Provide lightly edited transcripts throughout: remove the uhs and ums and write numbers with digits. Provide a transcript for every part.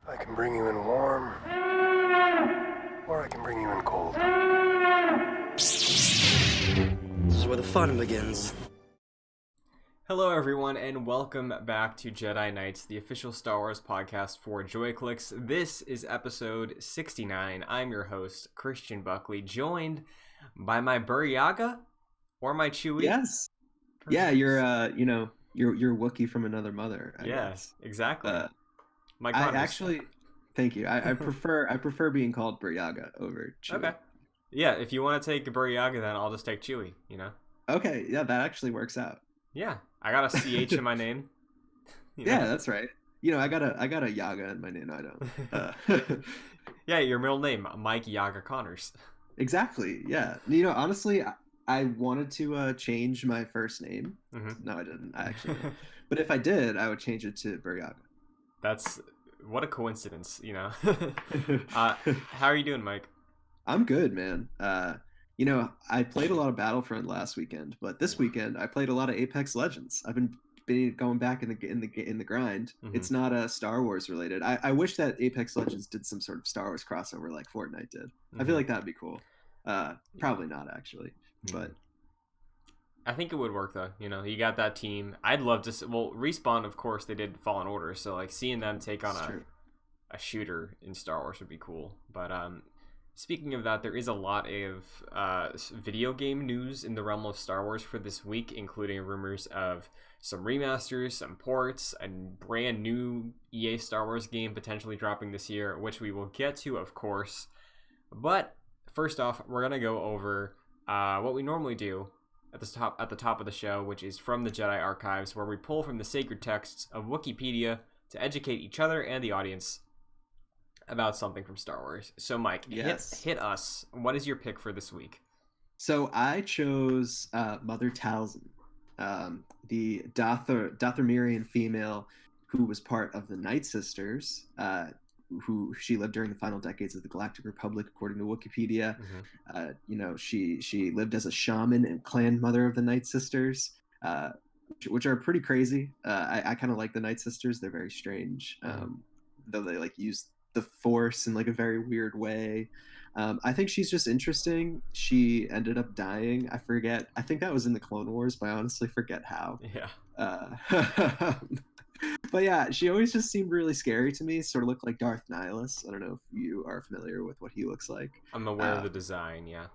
I can bring you in warm, or I can bring you in cold. This is where the fun begins. Hello everyone, and welcome back to Jedi Knights, the official Star Wars podcast for JoyClicks. This is episode 69. I'm your host, Christian Buckley, joined by my Buryaga, or my Chewie. Yes. Yeah, you're you're Wookiee from another mother, I guess. Exactly. My I actually, thank you. I prefer being called Buryaga over Chewie. Okay. Yeah, if you want to take Buryaga, then I'll just take Chewie, Okay, yeah, that actually works out. Yeah, I got a CH in my name. Yeah, that's right. I got a Yaga in my name. I don't. Yeah, your middle name, Mike Yaga Connors. Exactly. Yeah. Honestly, I wanted to change my first name. Mm-hmm. No, I didn't. I actually didn't. But if I did, I would change it to Buryaga. That's what a coincidence, How are you doing, Mike? I'm good, man. I played a lot of Battlefront last weekend, but this weekend I played a lot of Apex Legends. I've been going back in the grind. Mm-hmm. It's not Star Wars related. I wish that Apex Legends did some sort of Star Wars crossover like Fortnite did. Mm-hmm. I feel like that'd be cool. Probably not actually, but I think it would work though. You got that team. I'd love to. Respawn, of course, they did Fallen Order, so like seeing them take on a shooter in Star Wars would be cool. But speaking of that, there is a lot of video game news in the realm of Star Wars for this week, including rumors of some remasters, some ports, a brand new EA Star Wars game potentially dropping this year, which we will get to, of course. But first off, we're gonna go over what we normally do at the top of the show, which is from the Jedi Archives, where we pull from the sacred texts of Wikipedia to educate each other and the audience about something from Star Wars. So, Mike, yes. hit us. What is your pick for this week? So I chose Mother Talzin, the Dathomirian female who was part of the Night Sisters, who she lived during the final decades of the Galactic Republic, according to Wikipedia. Mm-hmm. She lived as a shaman and clan mother of the Night Sisters, which are pretty crazy. I kind of like the Night Sisters. They're very strange, though they like use the Force in like a very weird way. I think she's just interesting. She ended up dying. I forget. I think that was in the Clone Wars, but I honestly forget how. Yeah. But yeah, she always just seemed really scary to me. Sort of looked like Darth Nihilus. I don't know if you are familiar with what he looks like. I'm aware of the design, yeah.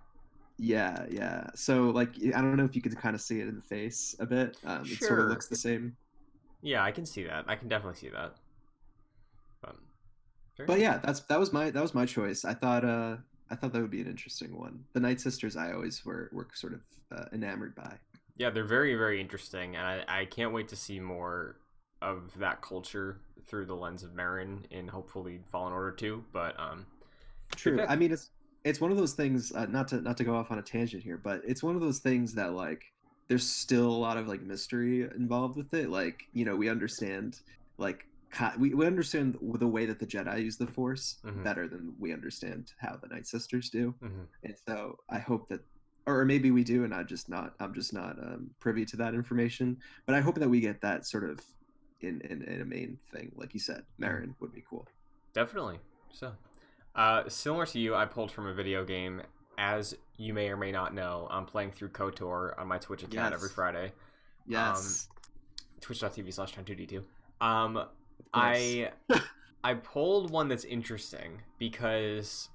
Yeah. So, like, I don't know if you could kind of see it in the face a bit. Sure. It sort of looks the same. Yeah, I can see that. I can definitely see that. But yeah, that was my choice. I thought that would be an interesting one. The Night Sisters, I always were sort of enamored by. Yeah, they're very, very interesting, and I can't wait to see more of that culture through the lens of Merrin in hopefully Fallen Order 2. But true. I mean, it's one of those things. Not to go off on a tangent here, but it's one of those things that like there's still a lot of like mystery involved with it. Like we understand like. We understand the way that the Jedi use the Force better than we understand how the Night Sisters do, and so I hope that, or maybe we do, and I'm just not privy to that information. But I hope that we get that sort of in a main thing, like you said, Merrin would be cool. Definitely. So, similar to you, I pulled from a video game. As you may or may not know, I'm playing through KOTOR on my Twitch account every Friday. Yes. Twitch.tv/Tom2D2. I pulled one that's interesting because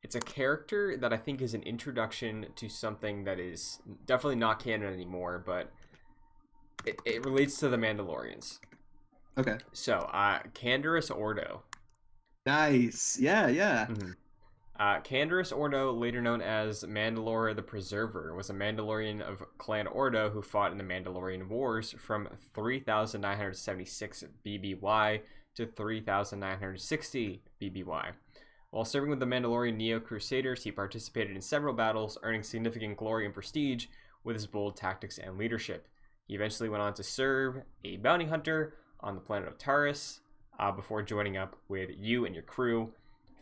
it's a character that I think is an introduction to something that is definitely not canon anymore, but it relates to the Mandalorians. Okay. So, Candaris Ordo. Nice. Yeah. Candaris Ordo, later known as Mandalore the Preserver, was a Mandalorian of Clan Ordo who fought in the Mandalorian Wars from 3,976 BBY to 3,960 BBY. While serving with the Mandalorian Neo Crusaders, he participated in several battles, earning significant glory and prestige with his bold tactics and leadership. He eventually went on to serve a bounty hunter on the planet of Taris before joining up with you and your crew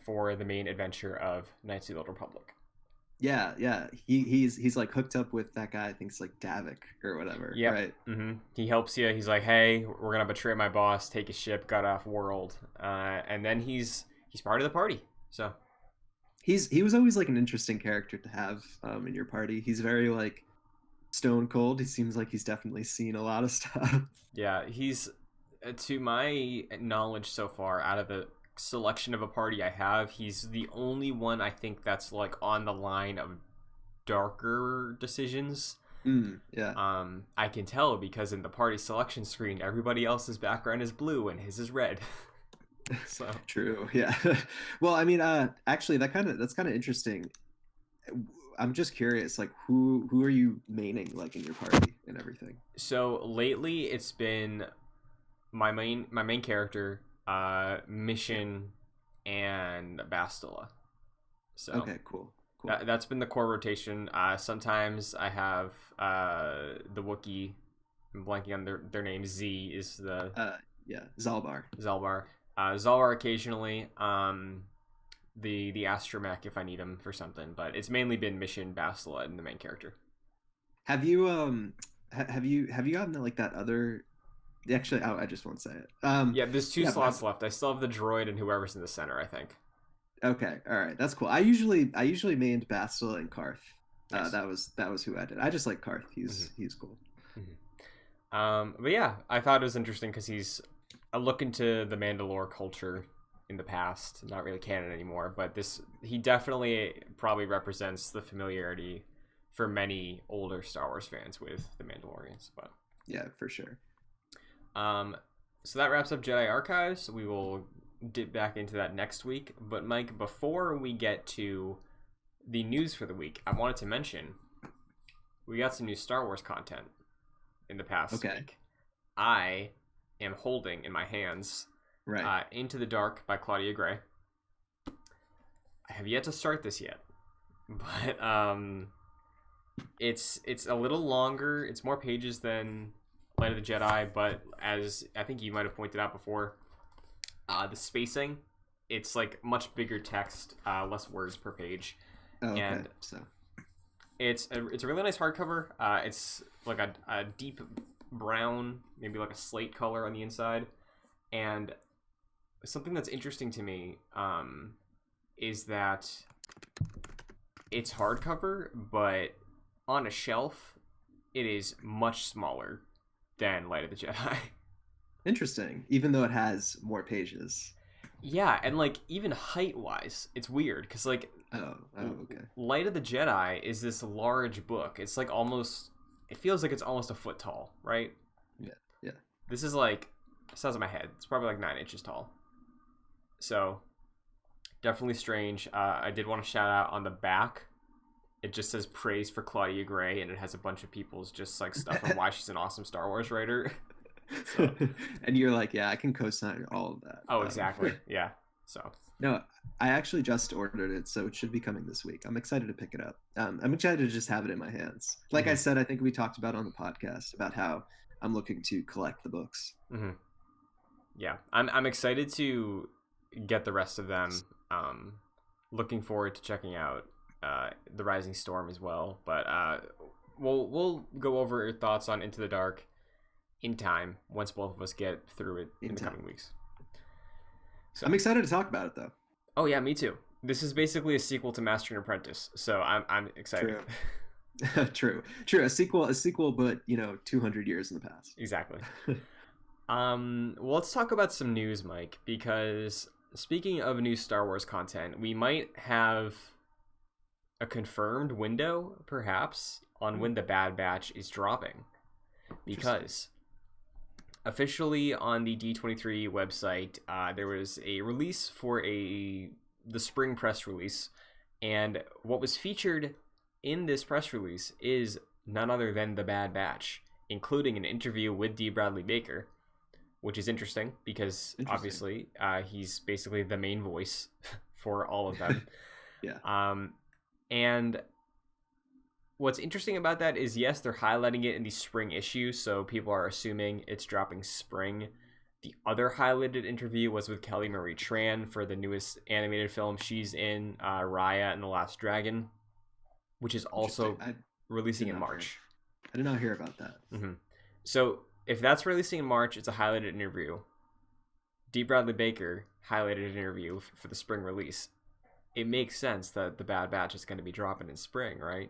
for the main adventure of Knights of the Old Republic. Yeah. He's like hooked up with that guy. I think it's like Davik or whatever. Yep. Right. He helps you. He's like, hey, we're gonna betray my boss, take his ship, got off world, and then he's part of the party. So he was always like an interesting character to have in your party. He's very like stone cold. He seems like he's definitely seen a lot of stuff. yeah, he's to my knowledge so far, out of the selection of a party I have, he's the only one I think that's like on the line of darker decisions. Yeah. I can tell because in the party selection screen, everybody else's background is blue and his is red. So True. Yeah. Well, I mean, actually, that's kind of interesting. I'm just curious, like, who are you maining, like, in your party and everything? So lately, it's been my main character, Mission, and Bastila. So Okay, cool. That's been the core rotation. Sometimes I have the Wookiee. I'm blanking on their name. Z is the Yeah, Zalbar. Zalbar occasionally. The astromech if I need him for something, but it's mainly been Mission, Bastila, and the main character. Have you have you gotten like that other? Actually, I just won't say it. Yeah, there's two slots left. I still have the droid and whoever's in the center, I think. Okay, all right, that's cool. I usually mained Bastila and Karth. Nice. That was who I did. I just like Karth. He's cool. But yeah, I thought it was interesting because he's a look into the Mandalore culture in the past, not really canon anymore, but he definitely probably represents the familiarity for many older Star Wars fans with the Mandalorians. But yeah, for sure. So that wraps up Jedi Archives. We will dip back into that next week. But Mike, before we get to the news for the week, I wanted to mention we got some new Star Wars content in the past week. I am holding in my hands Into the Dark by Claudia Gray. I have yet to start this yet, but it's a little longer. It's more pages than Light of the Jedi, but as I think you might have pointed out before, the spacing, it's like much bigger text, less words per page. And so it's a really nice hardcover. It's like a deep brown, maybe like a slate color on the inside, and something that's interesting to me is that it's hardcover, but on a shelf it is much smaller than Light of the Jedi. Interesting, even though it has more pages. Yeah, and like even height wise, it's weird because like Light of the Jedi is this large book. It's like it feels like it's almost a foot tall, right? Yeah. This is like the size of my head. It's probably like 9 inches tall. So definitely strange. I did want to shout out on the back. It just says praise for Claudia Gray, and it has a bunch of people's just like stuff on why she's an awesome Star Wars writer. So. And you're like, yeah, I can co-sign all of that. Oh, exactly. Yeah. So no, I actually just ordered it, so it should be coming this week. I'm excited to pick it up. I'm excited to just have it in my hands. Like I said, I think we talked about on the podcast about how I'm looking to collect the books. Yeah, I'm excited to get the rest of them. Looking forward to checking out The Rising Storm as well. But we'll go over your thoughts on Into the Dark in time once both of us get through it in the coming weeks. So I'm excited to talk about it though. Oh yeah, me too. This is basically a sequel to Master and Apprentice, so I'm excited. True. A sequel, but 200 years in the past. Exactly. Well, let's talk about some news, Mike, because speaking of new Star Wars content, we might have a confirmed window, perhaps, on when the Bad Batch is dropping. Because officially on the D23 website, there was a release for the spring press release, and what was featured in this press release is none other than the Bad Batch, including an interview with D. Bradley Baker, which is interesting because obviously he's basically the main voice for all of them. Yeah. And what's interesting about that is, yes, they're highlighting it in the spring issue, so people are assuming it's dropping spring. The other highlighted interview was with Kelly Marie Tran for the newest animated film she's in, Raya and the Last Dragon. which is also releasing in March. I did not hear about that. Mm-hmm. So if that's releasing in March, it's a highlighted interview. D. Bradley Baker highlighted an interview for the spring release. It makes sense that the Bad Batch is going to be dropping in spring, right?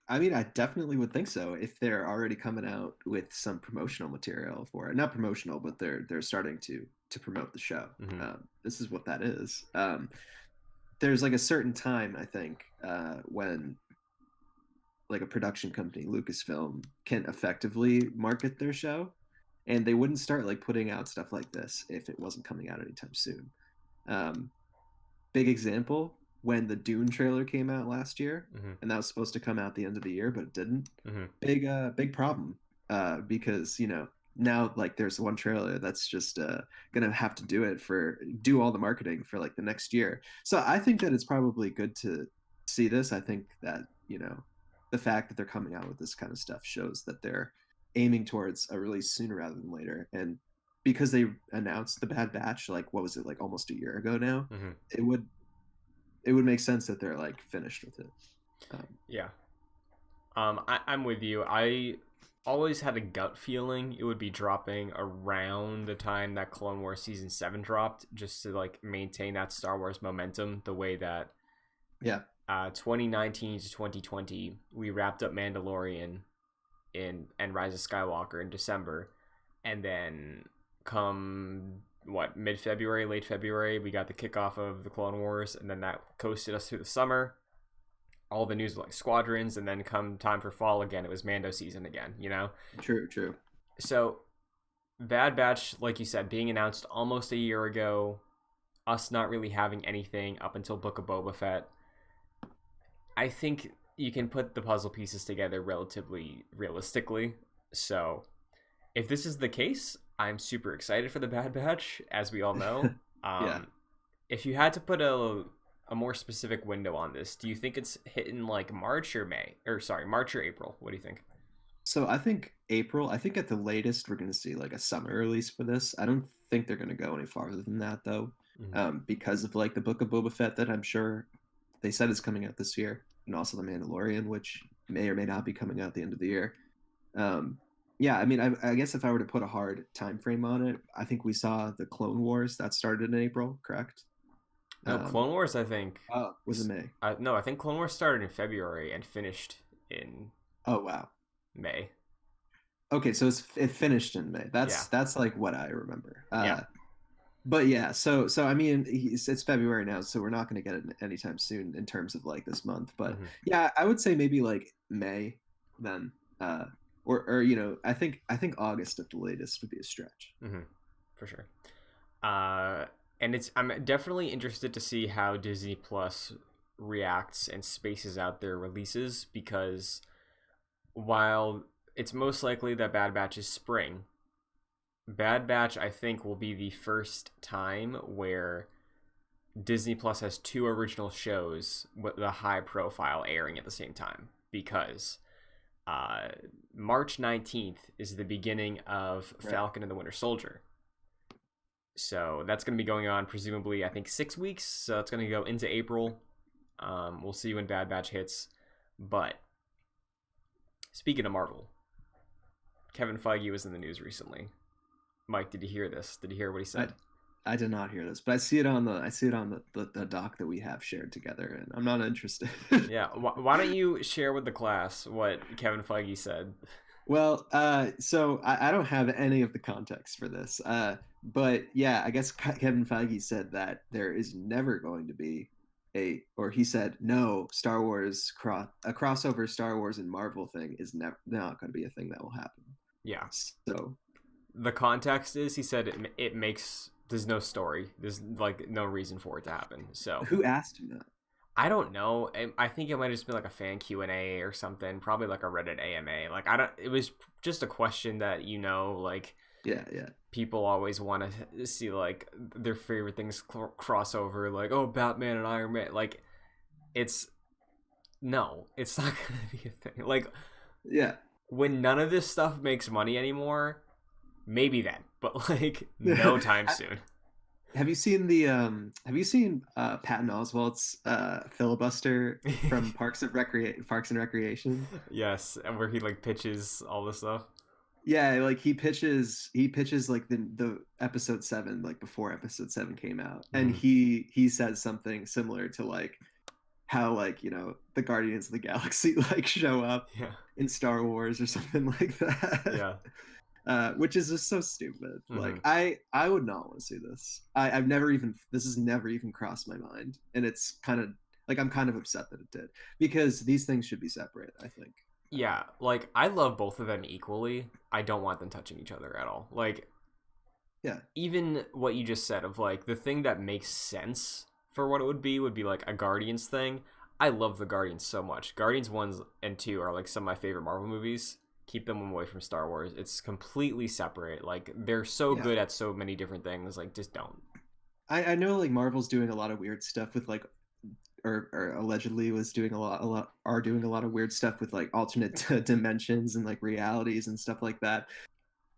I mean, I definitely would think so if they're already coming out with some promotional material for it. Not promotional, but they're starting to promote the show. Mm-hmm. This is what that is. There's like a certain time, I think, when like a production company, Lucasfilm, can effectively market their show, and they wouldn't start like putting out stuff like this if it wasn't coming out anytime soon. Big example, when the Dune trailer came out last year, and that was supposed to come out the end of the year, but it didn't. Big problem, because now like there's one trailer that's just gonna have to do all the marketing for like the next year. So I think that it's probably good to see this. I think that the fact that they're coming out with this kind of stuff shows that they're aiming towards a release sooner rather than later. And because they announced the Bad Batch, like what was it, like almost a year ago now, it would make sense that they're like finished with it. I'm with you. I always had a gut feeling it would be dropping around the time that Clone Wars Season 7 dropped, just to like maintain that Star Wars momentum the way that 2019 to 2020 we wrapped up Mandalorian and Rise of Skywalker in December, and then come mid-February, late February, we got the kickoff of the Clone Wars, and then that coasted us through the summer. All the news was like Squadrons, and then come time for fall again, it was Mando season again, True. So Bad Batch, like you said, being announced almost a year ago, us not really having anything up until Book of Boba Fett. I think you can put the puzzle pieces together relatively realistically. So if this is the case, I'm super excited for the Bad Batch, as we all know. If you had to put a more specific window on this, do you think it's hitting like March or April? What do you think? So I think April. I think at the latest we're going to see like a summer release for this. I don't think they're going to go any farther than that though, because of like the Book of Boba Fett that I'm sure they said is coming out this year, and also the Mandalorian, which may or may not be coming out at the end of the year. I mean, I guess if I were to put a hard time frame on it, I think we saw the Clone Wars that started in April, correct? No, Clone Wars, I think. Was it May? No, I think Clone Wars started in February and finished in. Oh wow. May. Okay, so it finished in May. That's like what I remember. But so I mean, it's February now, so we're not going to get it anytime soon in terms of like this month. But I would say maybe like May then, or I think August at the latest would be a stretch. For sure. And I'm definitely interested to see how Disney Plus reacts and spaces out their releases, because while it's most likely that Bad Batch is spring, Bad Batch, I think, will be the first time where Disney Plus has two original shows with a high profile airing at the same time, because March 19th is the beginning of Falcon and the Winter Soldier. So that's going to be going on presumably, I think, 6 weeks. So it's going to go into April. We'll see when Bad Batch hits. But speaking of Marvel, Kevin Feige was in the news recently. Mike, did you hear this? Did you hear what he said? I did not hear this, but I see it on the doc that we have shared together, and I'm not interested. Yeah, why don't you share with the class what Kevin Feige said? Well, so I don't have any of the context for this, but yeah, I guess Kevin Feige said that there is never going to be he said no, Star Wars a crossover Star Wars and Marvel thing is not going to be a thing that will happen. Yeah. So the context is, he said there's no story. There's like no reason for it to happen. So who asked him that? I don't know. I think it might have just been like a fan Q&A or something. Probably like a Reddit AMA. Like it was just a question that, like, yeah. People always want to see like their favorite things cross over. Like, oh, Batman and Iron Man. Like, it's not gonna be a thing. Like, yeah. When none of this stuff makes money anymore, maybe then. But like, no time soon. Have you seen Patton Oswalt's filibuster from Parks and Recreation? Yes, and where he like pitches all this stuff. Yeah, like he pitches like the episode 7, like before episode 7 came out, and Hmm. he says something similar to like how, like, the Guardians of the Galaxy like show up Yeah. in Star Wars or something like that. Yeah. Which is just so stupid. Hmm. Like I would not want to see this. I've never even this has never even crossed my mind, and it's kind of like I'm kind of upset that it did, because these things should be separate, I think. Yeah, like I love both of them equally. I don't want them touching each other at all. Like Yeah, even what you just said of like the thing that makes sense for what it would be like a Guardians thing. I love the Guardians so much. Guardians 1 and 2 are like some of my favorite Marvel movies. Keep them away from Star Wars. It's completely separate. Like they're so yeah. good at so many different things. Like just don't. I know like Marvel's doing a lot of weird stuff with like, or allegedly was doing are doing a lot of weird stuff with like alternate dimensions and like realities and stuff like that.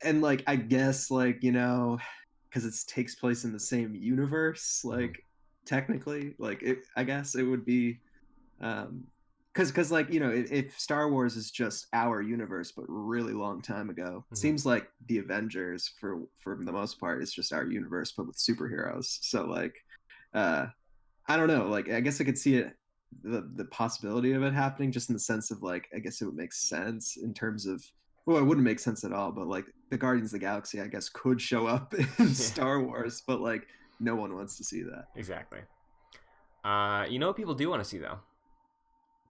And like I guess, like, because it takes place in the same universe, Mm-hmm. like technically, like I guess it would be, because like, if Star Wars is just our universe but really long time ago, it Mm-hmm. seems like the Avengers for the most part is just our universe but with superheroes. So like, uh I don't know, like I guess I could see it, the possibility of it happening, just in the sense of like I guess it would make sense in terms of, well, it wouldn't make sense at all, but like the Guardians of the Galaxy I guess could show up in Yeah, Star Wars, but like no one wants to see that. exactly. You know what people do want to see though?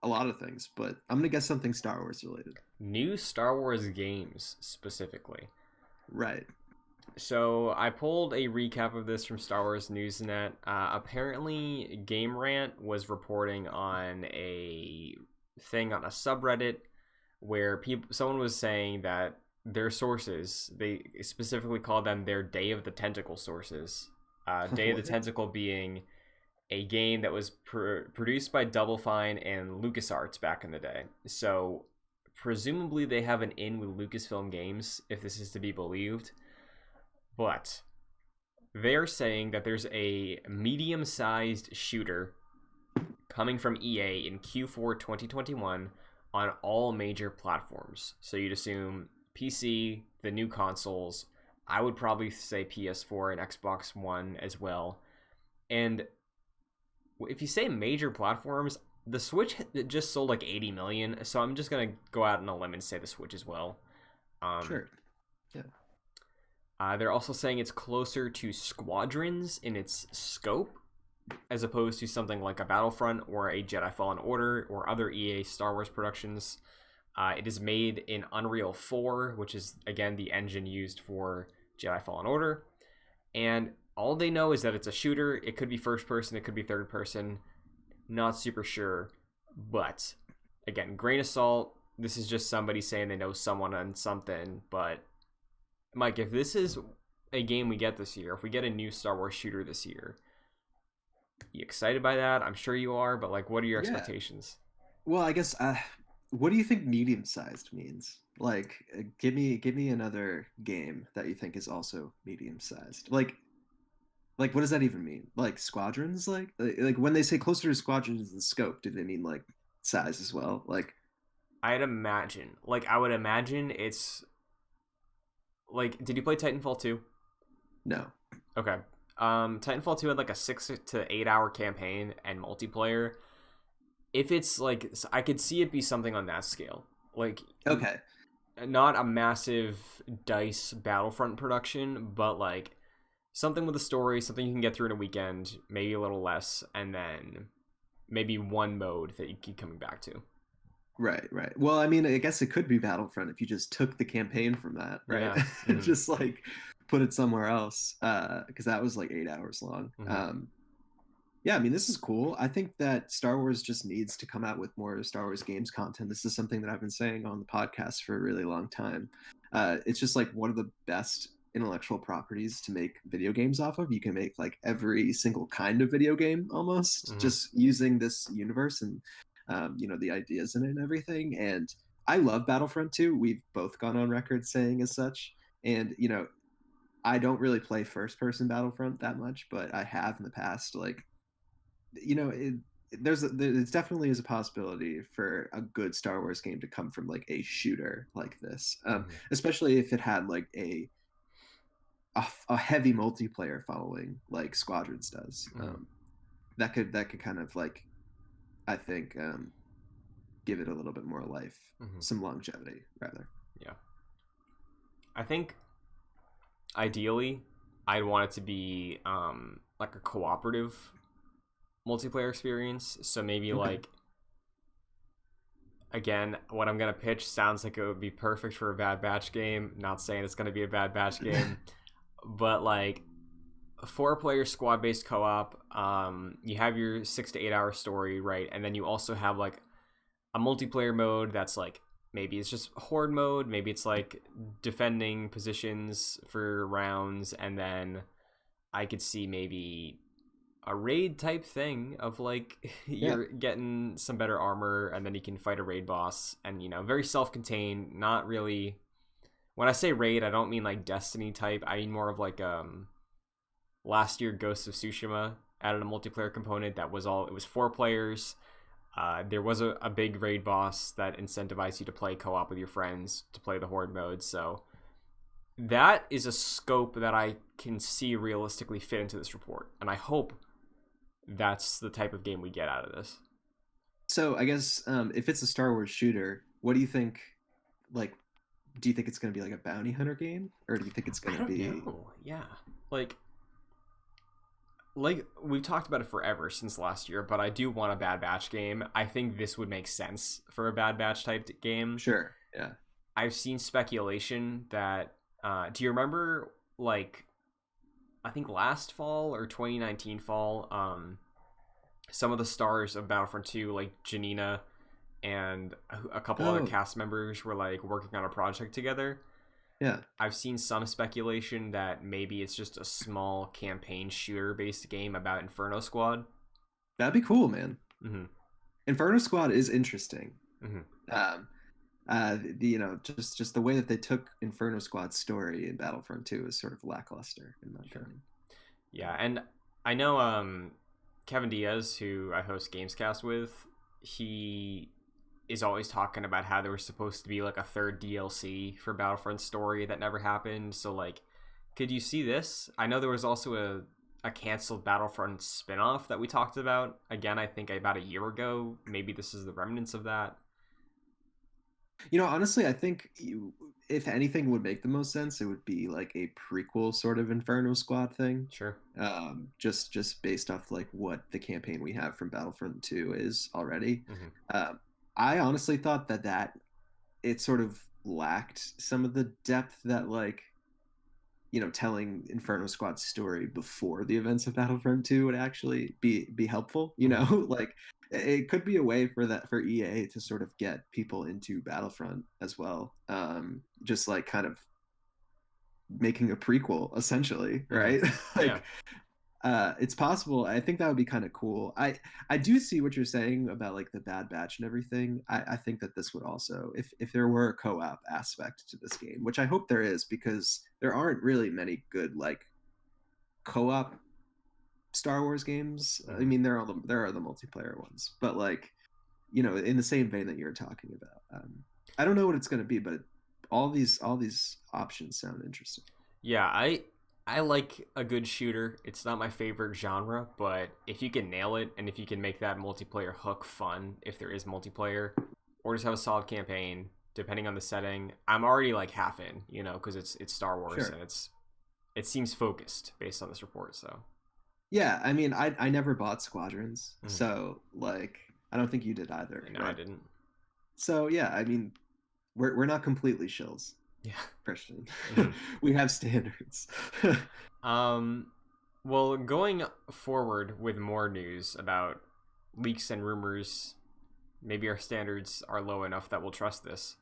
A lot of things, but I'm gonna guess something Star Wars related. New Star Wars games specifically. Right. So I pulled a recap of this from Star Wars Newsnet. Apparently, Game Rant was reporting on a thing on a subreddit where someone was saying that their sources, they specifically called them their Day of the Tentacle sources. Day of the What? Tentacle being a game that was produced by Double Fine and LucasArts back in the day. So presumably they have an in with Lucasfilm Games, if this is to be believed. But they're saying that there's a medium-sized shooter coming from EA in Q4 2021 on all major platforms. So you'd assume PC, the new consoles. I would probably say PS4 and Xbox One as well. And if you say major platforms, the Switch just sold like 80 million. So I'm just going to go out on a limb and say the Switch as well. Sure. Yeah. They're also saying it's closer to Squadrons in its scope, as opposed to something like a Battlefront or a Jedi Fallen Order or other EA Star Wars productions. It is made in Unreal 4, which is, again, the engine used for Jedi Fallen Order. And all they know is that it's a shooter. It could be first person, it could be third person. Not super sure. But, again, grain of salt. This is just somebody saying they know someone on something, but Mike, if this is a game we get this year, if we get a new Star Wars shooter this year, you excited by that? I'm sure you are, but like, what are your Yeah. expectations? Well, I guess, what do you think medium-sized means? Like, give me another game that you think is also medium-sized. Like what does that even mean? Like squadrons? Like when they say closer to squadrons in scope, do they mean like size as well? Like, I would imagine it's like, did you play Titanfall 2? no. Okay. Titanfall 2 had like a 6 to 8 hour campaign and multiplayer. If it's like, I could see it be something on that scale. Like, Okay. not a massive DICE Battlefront production, but like something with a story, something you can get through in a weekend, maybe a little less, and then maybe one mode that you keep coming back to. Right, right. Well, I mean, I guess it could be Battlefront if you just took the campaign from that, right? Yeah. And just like put it somewhere else, because that was like 8 hours long. Mhm. Yeah, I mean, this is cool. I think that Star Wars just needs to come out with more Star Wars games content. This is something that I've been saying on the podcast for a really long time. It's just like one of the best intellectual properties to make video games off of. You can make like every single kind of video game almost, Mhm. just using this universe and the ideas in it and everything. And I love Battlefront 2. We've both gone on record saying as such. And I don't really play first person Battlefront that much, but I have in the past. Like, you know, it definitely is a possibility for a good Star Wars game to come from like a shooter like this, especially if it had like a heavy multiplayer following like Squadrons does. That could kind of like, I think, give it a little bit more life, some longevity rather. Yeah, I think ideally I'd want it to be like a cooperative multiplayer experience. So maybe like, again, what I'm gonna pitch sounds like it would be perfect for a Bad Batch game. Not saying it's gonna be a Bad Batch game, but like a 4-player squad-based co-op. You have your 6 to 8 hour story, right? And then you also have like a multiplayer mode that's like, maybe it's just horde mode, maybe it's like defending positions for rounds, and then I could see maybe a raid type thing of like you're getting some better armor, and then you can fight a raid boss, and you know, very self-contained, not really. When I say raid, I don't mean like Destiny type. I mean more of like last year Ghost of Tsushima added a multiplayer component that was it was 4 players. There was a big raid boss that incentivized you to play co-op with your friends to play the horde mode. So that is a scope that I can see realistically fit into this report, and I hope that's the type of game we get out of this. So I guess if it's a Star Wars shooter, what do you think? Like, do you think it's going to be like a bounty hunter game, or do you think it's going to be? Know. Yeah, like we've talked about it forever since last year, but I do want a Bad Batch game. I think this would make sense for a Bad Batch type game. Sure. Yeah. I've seen speculation that do you remember, like, I think last fall or 2019 fall, some of the stars of Battlefront 2, like Janina and a couple other cast members, were like working on a project together. Yeah. I've seen some speculation that maybe it's just a small campaign shooter based game about Inferno Squad. That'd be cool, man. Inferno Squad is interesting. You know, just the way that they took Inferno Squad's story in Battlefront 2 is sort of lackluster in my opinion. Yeah, and I know Kevin Diaz, who I host Gamescast with, he is always talking about how there was supposed to be like a 3rd DLC for Battlefront story that never happened. So like, could you see this? I know there was also a canceled Battlefront spinoff that we talked about, again, I think about a year ago. Maybe this is the remnants of that. You know, honestly, I think if anything would make the most sense, it would be like a prequel sort of Inferno Squad thing. Sure. Just based off like what the campaign we have from Battlefront 2 is already. I honestly thought that it sort of lacked some of the depth that, like, you know, telling Inferno Squad's story before the events of Battlefront 2 would actually be helpful. You know, like, it could be a way for EA to sort of get people into Battlefront as well. Just like kind of making a prequel essentially, right? Like, it's possible. I think that would be kind of cool. I do see what you're saying about like the Bad Batch and everything. I think that this would also, if there were a co-op aspect to this game, which I hope there is, because there aren't really many good like co-op Star Wars games. I mean, there are the multiplayer ones, but like, you know, in the same vein that you're talking about. I don't know what it's going to be, but all these options sound interesting. Yeah, I like a good shooter. It's not my favorite genre, but if you can nail it, and if you can make that multiplayer hook fun, if there is multiplayer, or just have a solid campaign, depending on the setting, I'm already like half in, you know, because it's Star Wars, and it seems focused based on this report. So yeah, I mean, I never bought Squadrons, so like I don't think you did either. No, right? I didn't. So yeah, I mean, we're not completely shills. Yeah, Christian. We have standards. Well, going forward with more news about leaks and rumors, maybe our standards are low enough that we'll trust this.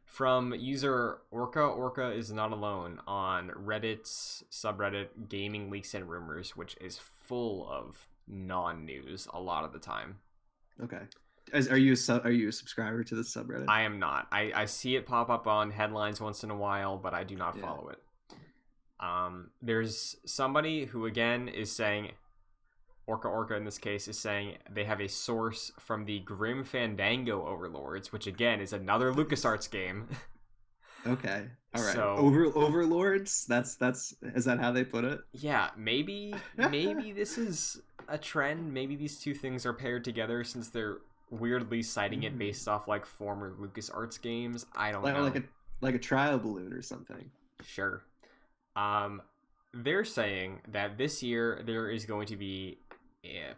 From user Orca is not alone on Reddit's subreddit Gaming Leaks and Rumors, which is full of non-news a lot of the time. Okay. Are you a subscriber to this subreddit? I am not. I see it pop up on headlines once in a while, but I do not follow it. There's somebody who again is saying, Orca in this case is saying they have a source from the Grim Fandango Overlords, which again is another LucasArts game. Okay. All right. So Overlords? That's is that how they put it? Yeah, maybe this is a trend. Maybe these two things are paired together since they're weirdly citing it based off like former LucasArts games. I don't know. Like a trial balloon or something. Sure. They're saying that this year there is going to be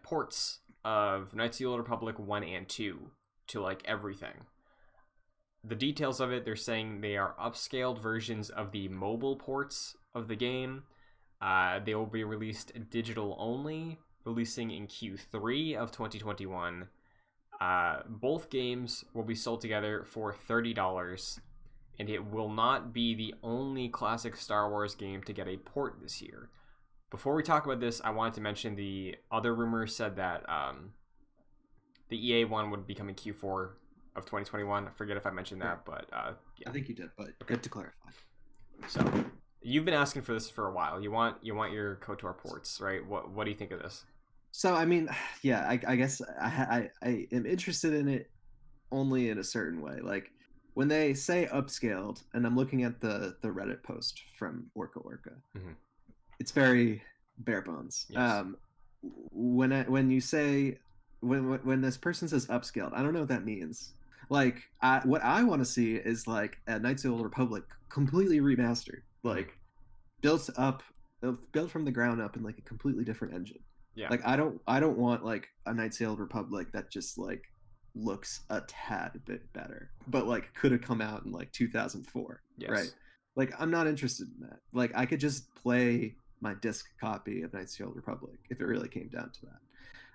ports of Knights of the Old Republic 1 and 2 to like everything. The details of it, they're saying they are upscaled versions of the mobile ports of the game. They will be released digital only, releasing in Q3 of 2021. Both games will be sold together for $30, and it will not be the only classic Star Wars game to get a port this year. Before we talk about this, I wanted to mention the other rumors said that the EA one would be coming Q4 of 2021. I forget if I mentioned that, but yeah. I think you did, but good to clarify. So you've been asking for this for a while. You want your KOTOR ports, right? What do you think of this? So I mean, yeah, I guess I am interested in it only in a certain way. Like when they say upscaled, and I'm looking at the Reddit post from Orca, mm-hmm. It's very bare bones. Yes. When you say when this person says upscaled, I don't know what that means. Like, what I want to see is like a Knights of the Old Republic completely remastered, like built from the ground up in like a completely different engine. Yeah. Like I don't want like a Knights of the Old Republic that just like looks a tad bit better, but like could have come out in like 2004. Yes. Right? Like I'm not interested in that. Like I could just play my disc copy of Knights of the Old Republic if it really came down to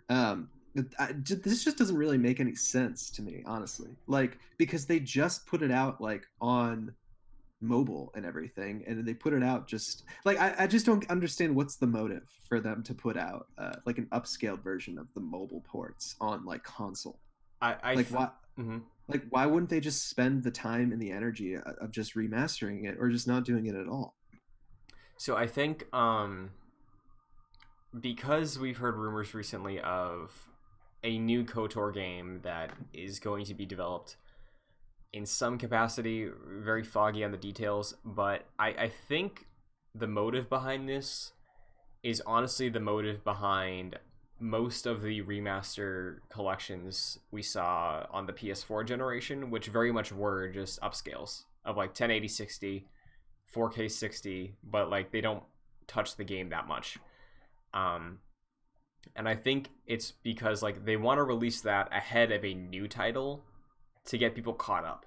that. This just doesn't really make any sense to me, honestly. Like because they just put it out like on mobile and everything, and they put it out just like I just don't understand what's the motive for them to put out like an upscaled version of the mobile ports on like console. Why wouldn't they just spend the time and the energy of just remastering it or just not doing it at all? So I think because we've heard rumors recently of a new KOTOR game that is going to be developed in some capacity, very foggy on the details, but I think the motive behind this is honestly the motive behind most of the remaster collections we saw on the PS4 generation, which very much were just upscales of like 1080 60, 4K 60, but like they don't touch the game that much. And I think it's because like they want to release that ahead of a new title to get people caught up,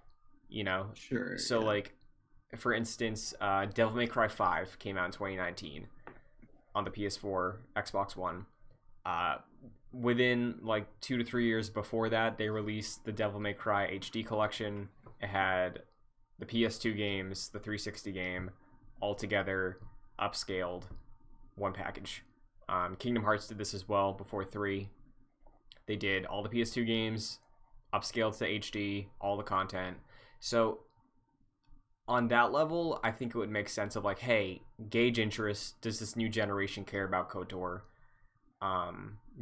you know? Sure. So yeah. Like, for instance, Devil May Cry 5 came out in 2019 on the PS4, Xbox One. Within like 2 to 3 years before that, they released the Devil May Cry HD collection. It had the PS2 games, the 360 game, all together, upscaled, one package. Kingdom Hearts did this as well before 3. They did all the PS2 games, upscaled to HD, all the content. So on that level, I think it would make sense of like, hey, gauge interest. Does this new generation care about KOTOR?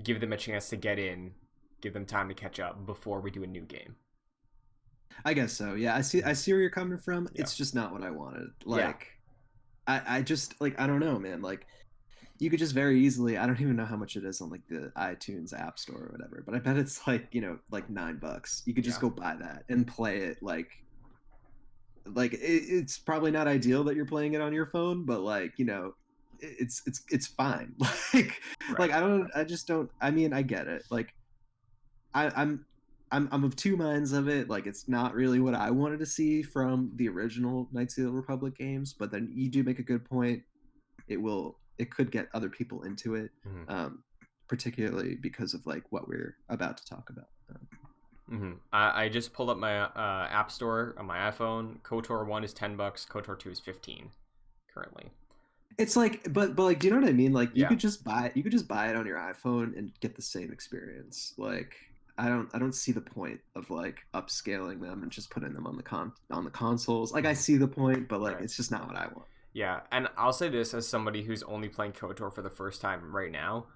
Give them a chance to get in, give them time to catch up before we do a new game. I guess so. Yeah, I see where you're coming from. Yeah. It's just not what I wanted. Like, yeah. I just like I don't know, man. Like, you could just very easily. I don't even know how much it is on like the iTunes App Store or whatever, but I bet it's like like $9. You could just go buy that and play it. It's probably not ideal that you're playing it on your phone, but like it's fine. Like I just don't. I mean, I get it. Like I'm of two minds of it. Like it's not really what I wanted to see from the original Knights of the Republic games, but then you do make a good point. It could get other people into it, particularly because of like what we're about to talk about. I just pulled up my app store on my iPhone. KOTOR 1 is $10. KOTOR 2 is $15 currently. It's like, but like, do you know what I mean? Like, you could just buy it on your iPhone and get the same experience. Like, I don't see the point of like upscaling them and just putting them on the consoles. Like, I see the point, but like, it's just not what I want. Yeah, and I'll say this as somebody who's only playing KOTOR for the first time right now.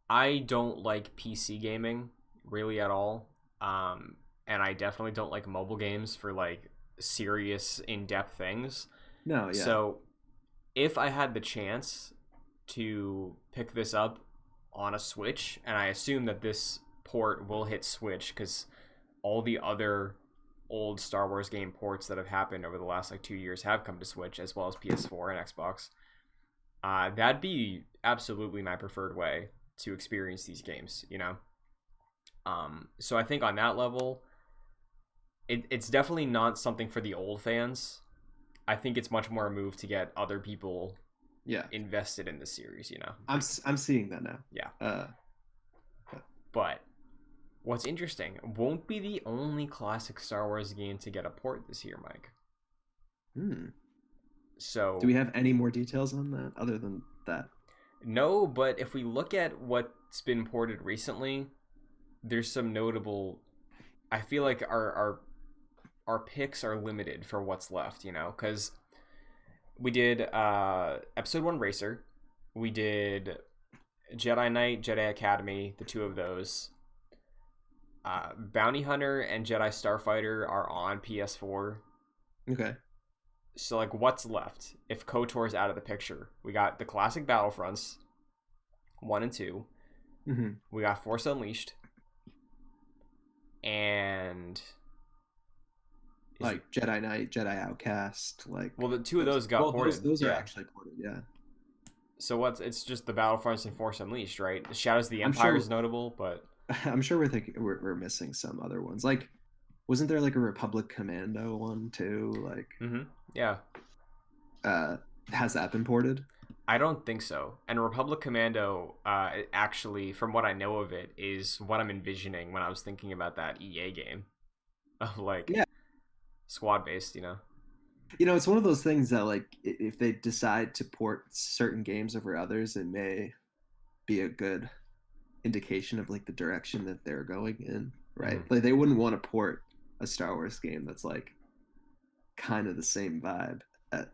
I don't like PC gaming really at all. And I definitely don't like mobile games for like serious in-depth things. No, yeah. So if I had the chance to pick this up on a Switch, and I assume that this port will hit Switch because all the other old Star Wars game ports that have happened over the last like 2 years have come to Switch, as well as PS4 and Xbox. That'd be absolutely my preferred way to experience these games, you know? So I think on that level, it's definitely not something for the old fans. I think it's much more a move to get other people invested in the series, you know? I'm seeing that now. Yeah. But what's interesting, won't be the only classic Star Wars game to get a port this year, Mike. So do we have any more details on that other than that? No, but if we look at what's been ported recently, there's some notable. I feel like our picks are limited for what's left, you know, because we did Episode 1 Racer, we did Jedi Knight, Jedi Academy, the two of those. Bounty Hunter and Jedi Starfighter are on PS4. Okay. So, like, what's left if KOTOR's out of the picture? We got the classic Battlefronts, 1 and 2. Mm-hmm. We got Force Unleashed. And... like Jedi Knight, Jedi Outcast, like... well, the two of those got ported. Those are actually ported, yeah. So it's just the Battlefronts and Force Unleashed, right? The Shadows of the Empire is notable, but... I'm sure we're missing some other ones. Like, wasn't there like a Republic Commando one too? Like, yeah. Has that been ported? I don't think so. And Republic Commando, actually, from what I know of it, is what I'm envisioning when I was thinking about that EA game, of like squad based, you know. You know, it's one of those things that like if they decide to port certain games over others, it may be a good indication of like the direction that they're going in, right? Like they wouldn't want to port a Star Wars game that's like kind of the same vibe.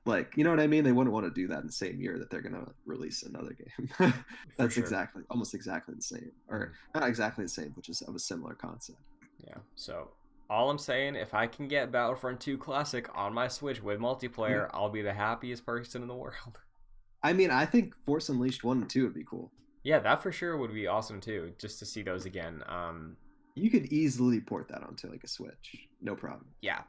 Like, you know what I mean? They wouldn't want to do that in the same year that they're going to release another game. That's almost exactly the same, or not exactly the same, which is of a similar concept. Yeah. So all I'm saying, if I can get Battlefront 2 Classic on my Switch with multiplayer, I'll be the happiest person in the world. I mean, I think Force Unleashed 1 and 2 would be cool. Yeah, that for sure would be awesome too, just to see those again. You could easily port that onto like a Switch, no problem. Yeah,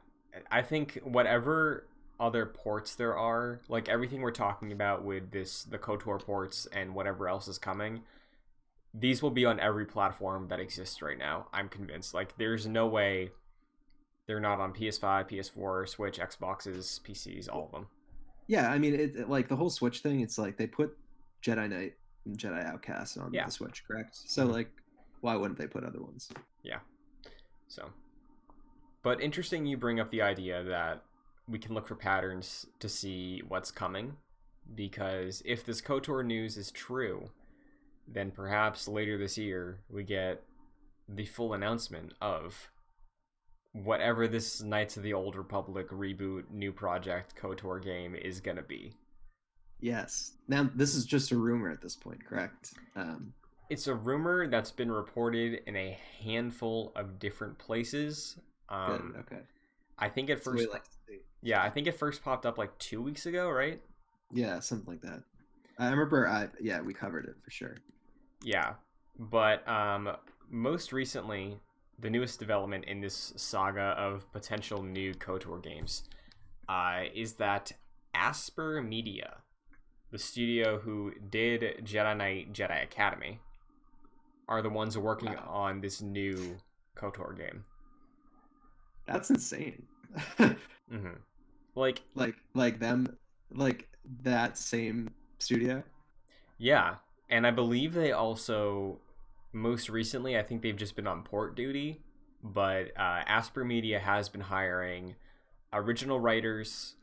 I think whatever other ports there are, like everything we're talking about with the KOTOR ports and whatever else is coming, these will be on every platform that exists right now. I'm convinced. Like, there's no way they're not on PS5, PS4, Switch, Xboxes, PCs, all of them. Yeah, I mean, it like the whole Switch thing. It's like they put Jedi Knight and Jedi Outcast on the Switch, correct? So like, why wouldn't they put other ones? Yeah. So, but interesting you bring up the idea that we can look for patterns to see what's coming, because if this KOTOR news is true, then perhaps later this year we get the full announcement of whatever this Knights of the Old Republic reboot new project KOTOR game is gonna be. Yes. Now, this is just a rumor at this point, correct? It's a rumor that's been reported in a handful of different places. Good, okay. I think at first... I think it first popped up like 2 weeks ago, right? Yeah, something like that. I remember, we covered it for sure. Yeah, but most recently, the newest development in this saga of potential new KOTOR games is that Asper Media, the studio who did Jedi Knight, Jedi Academy, are the ones working on this new KOTOR game. That's insane. Like them, like that same studio. Yeah, and I believe they also, most recently, I think they've just been on port duty, but Asper Media has been hiring original writers,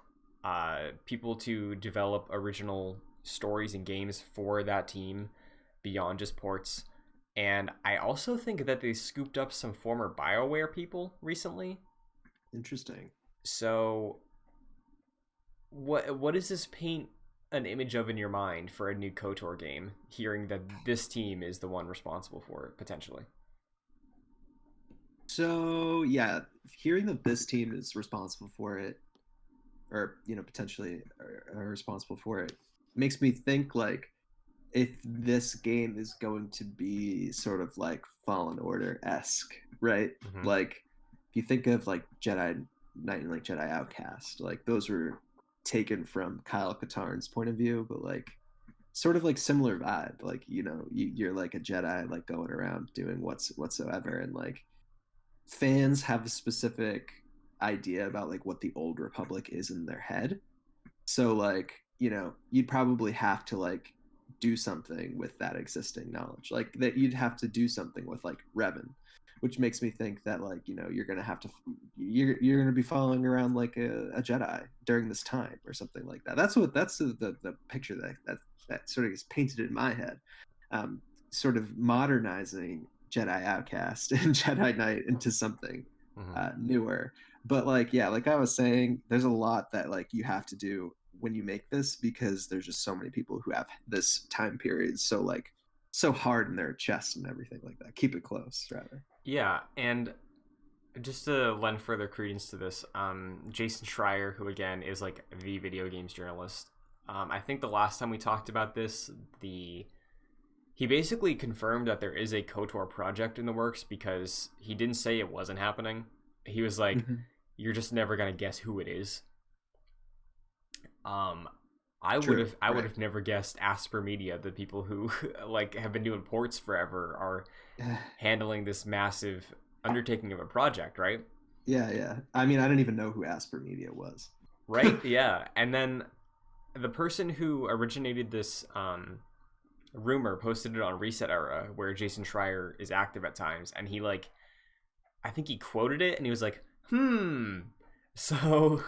people to develop original stories and games for that team beyond just ports. And I also think that they scooped up some former BioWare people recently. Interesting. So what does this paint an image of in your mind for a new KOTOR game, hearing that this team is the one responsible for it, potentially? So yeah, hearing that this team is responsible for it, or potentially are responsible for it, makes me think like if this game is going to be sort of like Fallen Order-esque, right? Mm-hmm. Like if you think of like Jedi Knight and like Jedi Outcast, like those were taken from Kyle Katarn's point of view, but like sort of like similar vibe. Like you're like a Jedi, like going around doing whatsoever, and like fans have a specific idea about like what the old Republic is in their head. So like you'd probably have to like do something with that existing knowledge, like that you'd have to do something with like Revan, which makes me think that like you're gonna have to you're gonna be following around like a Jedi during this time or something like that. That's the picture that sort of is painted in my head, sort of modernizing Jedi Outcast and Jedi Knight into something newer. But like like I was saying, there's a lot that like you have to do when you make this, because there's just so many people who have this time period so hard in their chest and everything like that. Keep it close, rather. Yeah, and just to lend further credence to this, Jason Schreier, who again is like the video games journalist, I think the last time we talked about this, he basically confirmed that there is a KOTOR project in the works, because he didn't say it wasn't happening. He was like, you're just never gonna guess who it is. I would have never guessed Asper Media, the people who like have been doing ports forever, are handling this massive undertaking of a project, right? Yeah. I mean, I didn't even know who Asper Media was. Right? Yeah. And then the person who originated this rumor posted it on Reset Era, where Jason Schreier is active at times, and he like, I think he quoted it and he was like, so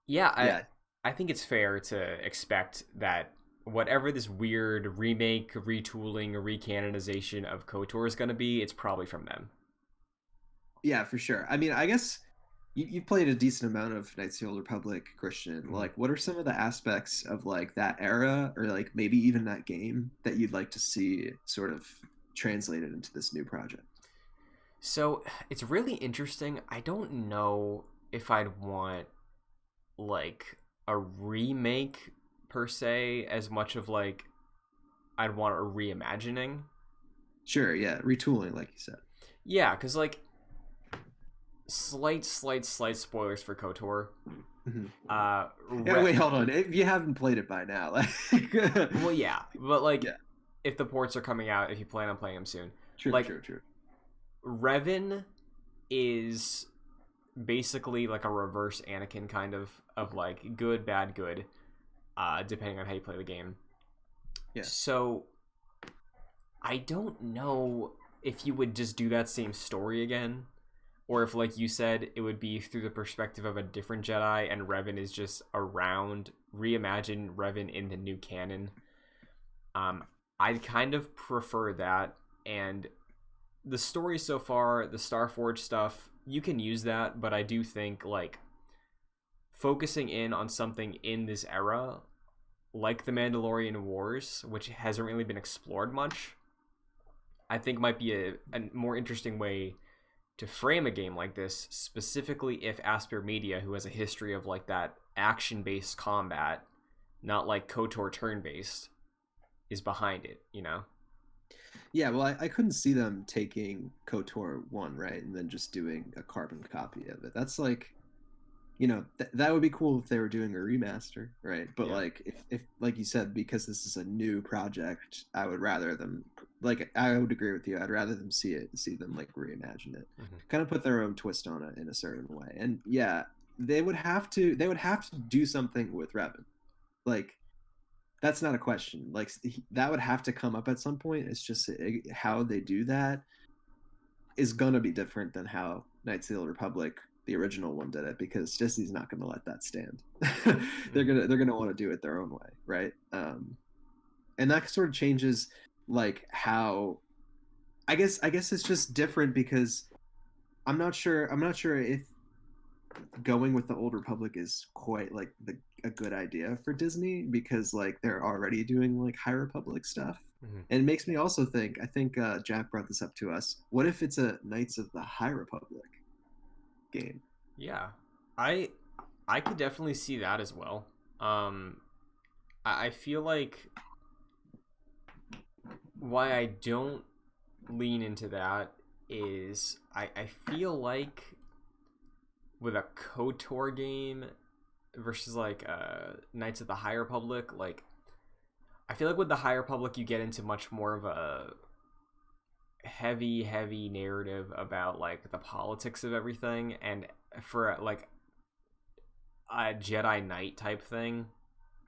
yeah, I think it's fair to expect that whatever this weird remake, retooling, recanonization of KOTOR is going to be, it's probably from them. Yeah, for sure. I mean, I guess you've played a decent amount of Knights of the Old Republic, Christian. Like, what are some of the aspects of like that era, or like maybe even that game, that you'd like to see sort of translated into this new project? So it's really interesting. I don't know if I'd want like a remake per se, as much of like I'd want a reimagining. Sure, yeah, retooling, like you said. Yeah, because like slight spoilers for KOTOR. Wait, hold on. If you haven't played it by now, like well, yeah, but like if the ports are coming out, if you plan on playing them soon, true. Revan is basically like a reverse Anakin, kind of like good, bad, good, depending on how you play the game. Yeah. So I don't know if you would just do that same story again, or if, like you said, it would be through the perspective of a different Jedi and Revan is just around, reimagine Revan in the new canon. I'd kind of prefer that, and the story so far, the Starforge stuff, you can use that, but I do think like focusing in on something in this era, like the Mandalorian Wars, which hasn't really been explored much, I think might be a more interesting way to frame a game like this, specifically if Asper Media, who has a history of like that action-based combat, not like KOTOR turn-based, is behind it, you know? Yeah, well, I couldn't see them taking KOTOR 1, right, and then just doing a carbon copy of it. That's like, that would be cool if they were doing a remaster, right? But like, if like you said, because this is a new project, I would rather them, like, I would agree with you. I'd rather them see them like reimagine it, kind of put their own twist on it in a certain way. And yeah, they would have to do something with Revan, like. That's not a question. Like, that would have to come up at some point. It's just how they do that is gonna be different than how Knights of the Old Republic, the original one, did it, because Disney's not gonna let that stand. They're gonna want to do it their own way, right? And that sort of changes like how. I guess it's just different because I'm not sure if going with the Old Republic is quite like a good idea for Disney, because like they're already doing like High Republic stuff. Mm-hmm. And it makes me also think, I think Jack brought this up to us, what if it's a Knights of the High Republic game? Yeah, I could definitely see that as well. I feel like why I don't lean into that is I feel like with a KOTOR game versus like Knights of the High Republic, like I feel like with the High Republic you get into much more of a heavy narrative about like the politics of everything, and for like a Jedi Knight type thing,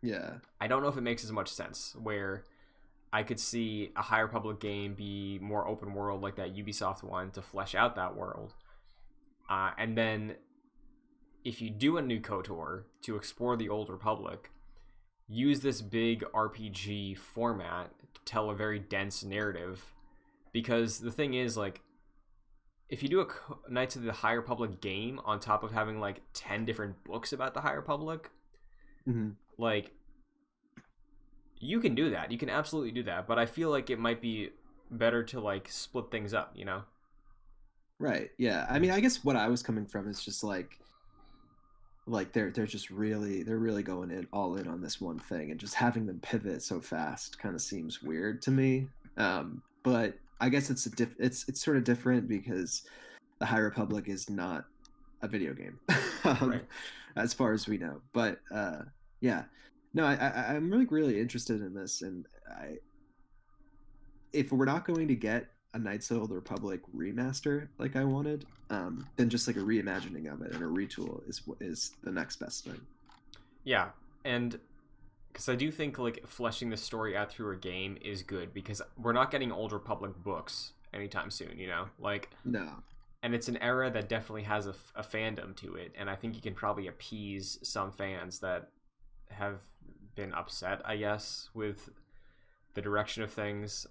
Yeah. I don't know if it makes as much sense. Where I could see a High Republic game be more open world, like that Ubisoft one, to flesh out that world. And then if you do a new KOTOR to explore the Old Republic, use this big RPG format to tell a very dense narrative. Because the thing is, like, if you do a Knights of the High Republic game on top of having like 10 different books about the High Republic, Mm-hmm. like, you can do that. You can absolutely do that. But I feel like it might be better to like split things up, you know? Right. Yeah. I mean, I guess what I was coming from is just like they're just they're really going in all in on this one thing, and just having them pivot so fast kind of seems weird to me. But I guess it's sort of different because the High Republic is not a video game, Right. as far as we know. But yeah, no, I'm really interested in this, and if we're not going to get a Knights of the Republic remaster like I wanted, then just like a reimagining of it and a retool is the next best thing. Yeah. And because I do think like fleshing the story out through a game is good, because we're not getting Old Republic books anytime soon, you know? Like, No. and it's an era that definitely has a fandom to it, and I think you can probably appease some fans that have been upset, I guess, with the direction of things.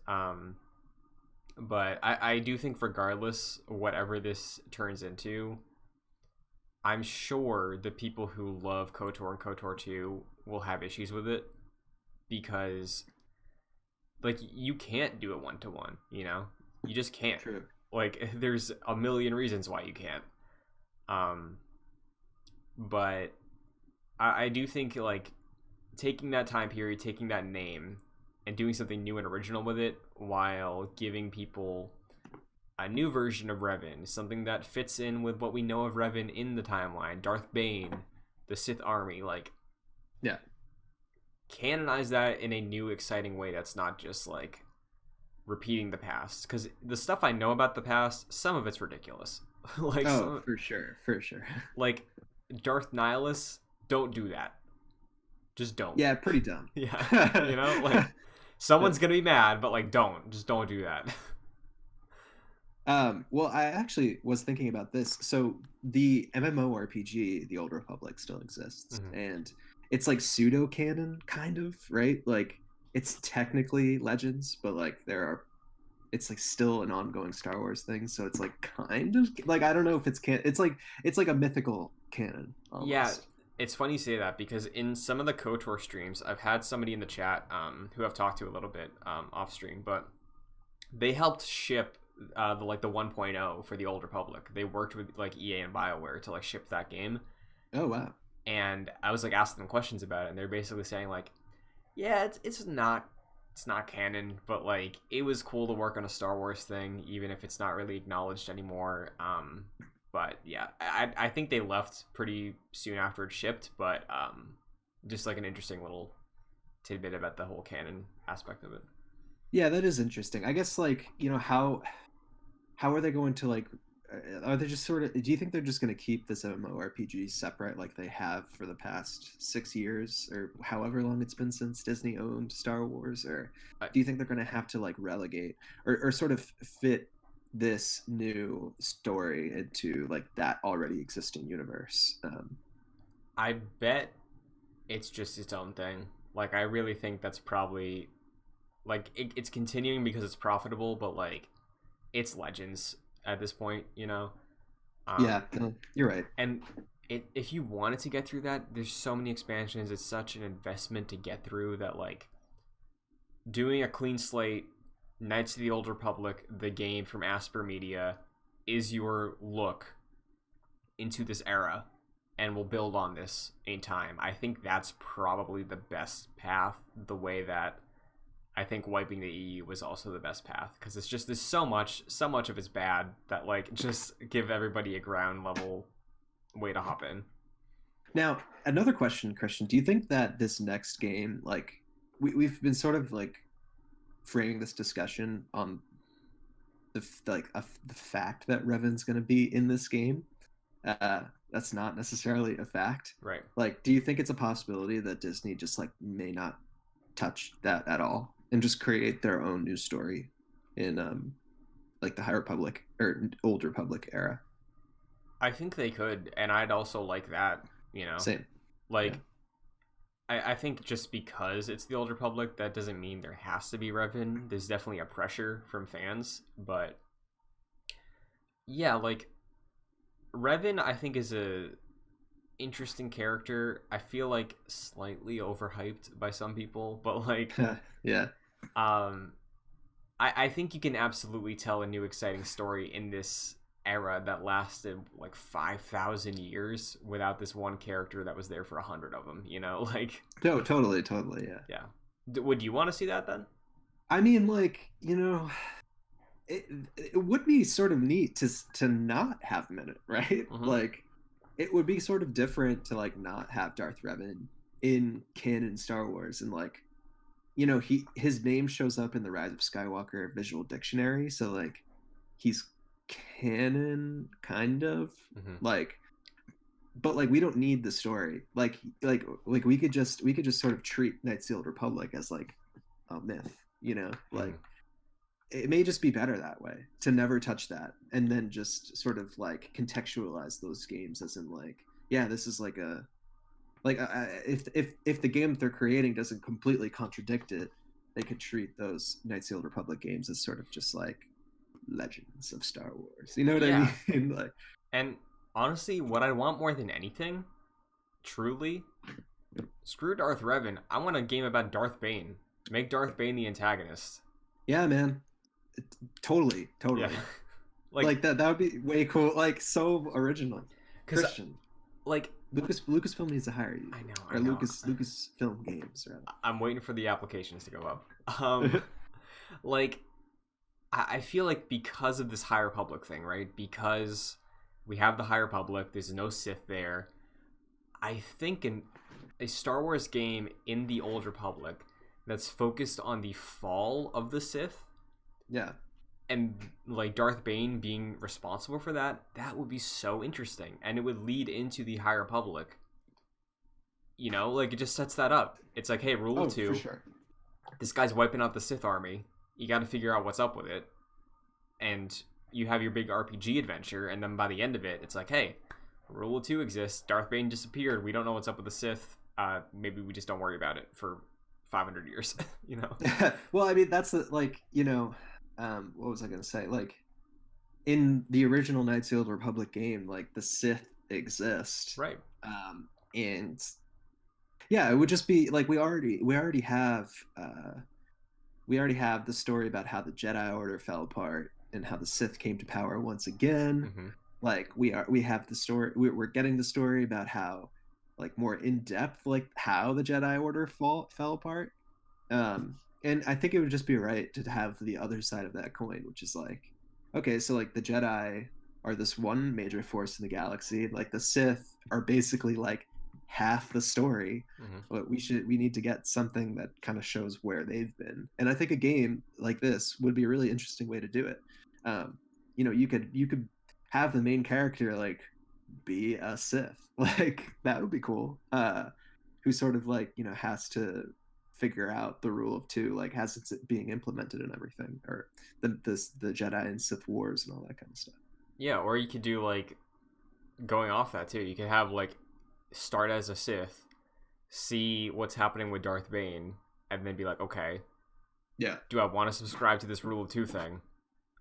But I do think regardless, whatever this turns into, I'm sure the people who love KOTOR and KOTOR 2 will have issues with it, because like you can't do it 1-to-1, you know? You just can't. True. Like, there's a million reasons why you can't. But I do think like taking that time period, taking that name, and doing something new and original with it, while giving people a new version of Revan, something that fits in with what we know of Revan in the timeline, Darth Bane, the Sith Army, like, Yeah. canonize that in a new, exciting way that's not just like repeating the past. Because the stuff I know about the past, some of it's ridiculous. Like, for sure. like Darth Nihilus, don't do that. Just don't. Yeah, pretty dumb. Yeah, you know, like someone's gonna be mad, but like just don't do that. Well, I actually was thinking about this. So the MMORPG, The Old Republic, still exists, Mhm. and it's like pseudo canon, kind of, right? Like it's technically Legends, but like it's like still an ongoing Star Wars thing. So it's like kind of like, I don't know if it's it's like a mythical canon. Almost. Yeah, it's funny you say that, because in some of the KOTOR streams, I've had somebody in the chat who I've talked to a little bit off stream, but they helped ship the 1.0 for the Old Republic. They worked with like EA and BioWare to like ship that game. Oh wow. And I was like asking them questions about it, and they're basically saying like, yeah, it's not canon, but like it was cool to work on a Star Wars thing, even if it's not really acknowledged anymore. But yeah, I think they left pretty soon after it shipped, but just like an interesting little tidbit about the whole canon aspect of it. Yeah, that is interesting. I guess like, you know, how are they going to like, are they just sort of, do you think they're just going to keep this MMORPG separate like they have for the past 6 years or however long it's been since Disney owned Star Wars? Or do you think they're going to have to like relegate or sort of fit this new story into like that already existing universe? I bet it's just its own thing. Like, I really think that's probably like it's continuing because it's profitable, but like it's Legends at this point, you know. Yeah, no, you're right. And if you wanted to get through that, there's so many expansions. It's such an investment to get through that, like, doing a clean slate, Knights of the Old Republic, the game from Asper Media, is your look into this era, and we'll build on this in time. I think that's probably the best path, the way that I think wiping the EU was also the best path, because it's just, there's so much of it's bad that, like, just give everybody a ground level way to hop in. Now, another question, Christian, do you think that this next game, like, we've been sort of like framing this discussion on the fact that Revan's going to be in this game? That's not necessarily a fact, right? Like, do you think it's a possibility that Disney just like may not touch that at all and just create their own new story in like the High Republic or Old Republic era? I think they could, and I'd also like that, you know. Same. Like, yeah. I think just because it's the Old Republic, that doesn't mean there has to be Revan. There's definitely a pressure from fans, but yeah, like, Revan, I think, is a interesting character. I feel like slightly overhyped by some people, but like, yeah. I think you can absolutely tell a new exciting story in this era that lasted like 5,000 years without this one character that was there for 100 of them, you know? Like, no, totally, yeah. Would you want to see that then? I mean, like, you know, it would be sort of neat to not have him in it, right? Mm-hmm. Like, it would be sort of different to like not have Darth Revan in canon Star Wars, and like, you know, his name shows up in the Rise of Skywalker visual dictionary, so like he's canon kind of, like, but like we don't need the story, like we could just sort of treat Knights of the Old Republic as like a myth, you know, like it may just be better that way, to never touch that, and then just sort of like contextualize those games as in like, yeah, this is like a if the game that they're creating doesn't completely contradict it, they could treat those Knights of the Old Republic games as sort of just like legends of Star Wars, you know what I mean? Like, and honestly, what I want more than anything, truly, screw Darth Revan, I want a game about Darth Bane. Make Darth Bane the antagonist. Yeah, man, totally. Yeah. like that would be way cool, like so original. Christian, like, Lucasfilm needs to hire you. I know. Or Lucasfilm Games, rather. I'm waiting for the applications to go up. Like, I feel like because of this High Republic thing, right? Because we have the High Republic, there's no Sith there. I think a Star Wars game in the Old Republic that's focused on the fall of the Sith. Yeah. And like Darth Bane being responsible for that would be so interesting, and it would lead into the High Republic. You know, like, it just sets that up. It's like, hey, Rule 2, for sure. This guy's wiping out the Sith army. You got to figure out what's up with it, and you have your big RPG adventure. And then by the end of it, it's like, hey, Rule 2 exists. Darth Bane disappeared. We don't know what's up with the Sith. Maybe we just don't worry about it for 500 years. You know. Well, I mean, that's like, you know. What was I going to say? Like, in the original Knights of the Old Republic game, like, the Sith exist. Right. And yeah, it would just be like, we already have the story about how the Jedi Order fell apart and how the Sith came to power once again. Mm-hmm. Like, we have the story, we're getting the story about how, like, more in depth, like, how the Jedi Order fell apart. And I think it would just be right to have the other side of that coin, which is like, okay, so like the Jedi are this one major force in the galaxy. Like, the Sith are basically like half the story, but we need to get something that kind of shows where they've been. And I think a game like this would be a really interesting way to do it. You know, you could have the main character like be a Sith, like that would be cool. Who sort of like, you know, has to figure out the Rule of 2, like, as it's being implemented and everything, or the Jedi and Sith wars and all that kind of stuff. Yeah, or you could do, like, going off that too, you could have, like, start as a Sith, see what's happening with Darth Bane, and then be like, okay, yeah, do I want to subscribe to this Rule of 2 thing?